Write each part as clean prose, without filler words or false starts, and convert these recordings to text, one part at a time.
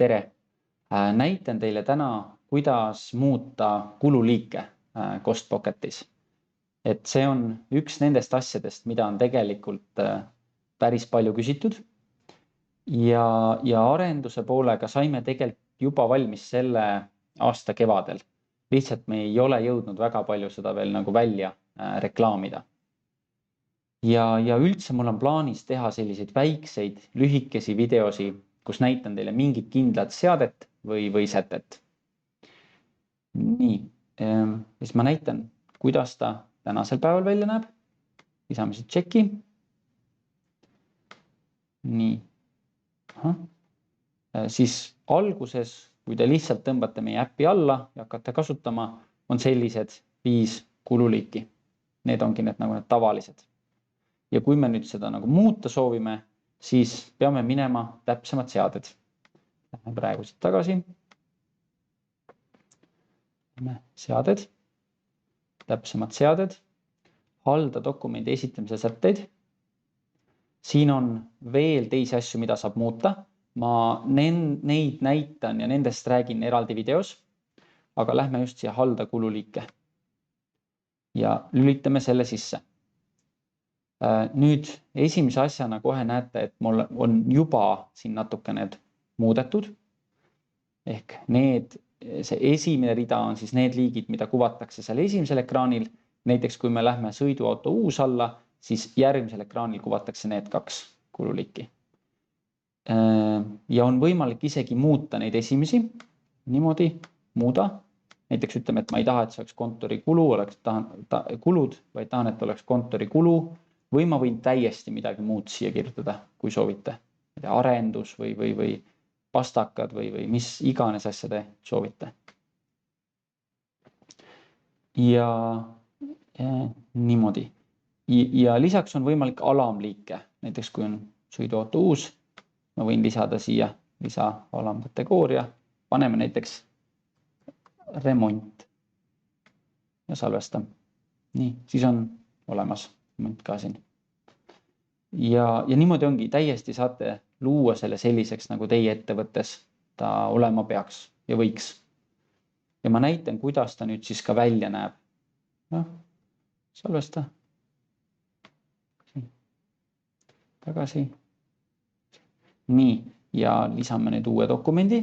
Tere! Näitan teile täna, kuidas muuta kululiike CostPocketis. Et see on üks nendest asjadest, mida on tegelikult päris palju küsitud. Ja arenduse poolega saime tegelikult juba valmis selle aasta kevadel. Lihtsalt me ei ole jõudnud väga palju seda veel nagu välja reklaamida. Ja üldse mul on plaanis teha selliseid väikseid, lühikesi videosi, kus näitan teile mingit kindlat seadet või sätet. Nii, siis ma näitan, kuidas ta tänasel päeval välja näeb. Lisame siit tšeki. Nii. Siis alguses, kui te lihtsalt tõmbate meie äppi alla ja hakkate kasutama, on sellised 5 kululiiki. Need ongi need tavalised. Ja kui me nüüd seda muuta soovime, siis peame minema täpsemad seaded. Lähme praegu siit tagasi. Seaded, täpsemad seaded, halda dokumendi esitamise sätteid. Siin on veel teisi asju, mida saab muuta. Ma neid näitan ja nendest räägin eraldi videos, aga lähme just siia halda kululiike ja lülitame selle sisse. Nüüd esimese asjana kohe näete, et mul on juba siin natuke need muudetud. Ehk see esimene rida on siis need liigid, mida kuvatakse seal esimesel ekraanil. Näiteks kui me lähme sõiduauto uus alla, siis järgmisel ekraanil kuvatakse need 2 kululiiki. Ja on võimalik isegi muuta neid esimesi. Niimoodi muuda. Näiteks ütleme, et ma ei taha, et see oleks kontori kulud, vaid tahan, et oleks kontori kulu. Või ma võin täiesti midagi muud siia kirjutada, kui soovite. Arendus või pastakad või mis iganes asja te soovite. Ja niimoodi. Ja lisaks on võimalik alamliike. Näiteks kui on sõiduauto uus, ma võin lisada siia alamkategooria. Paneme näiteks remont ja salvesta. Nii, siis on olemas remont ka siin. Ja niimoodi ongi, täiesti saate luua selle selliseks, nagu teie ettevõttes ta olema peaks ja võiks. Ja ma näitan, kuidas ta nüüd siis ka välja näeb. Salvesta. Tagasi. Nii, ja lisame nüüd uue dokumendi.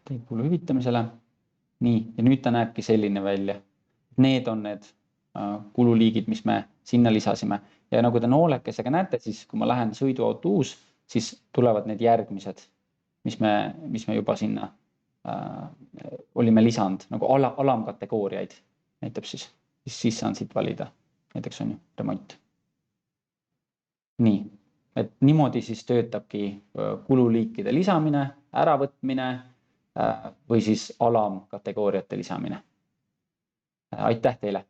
Kulu hüvitamisele. Nii, ja nüüd ta näebki selline välja. Need on need kululiigid, mis me sinna lisasime. Ja nagu te noolekesega näete, siis kui ma lähen sõiduauto uus, siis tulevad need järgmised, mis me juba sinna olime lisanud, nagu alamkategooriaid näitab siis saan siit valida. Näiteks on ju remont. Nii, et niimoodi siis töötabki kululiikide lisamine, äravõtmine või siis alamkategooriate lisamine. Aitäh teile!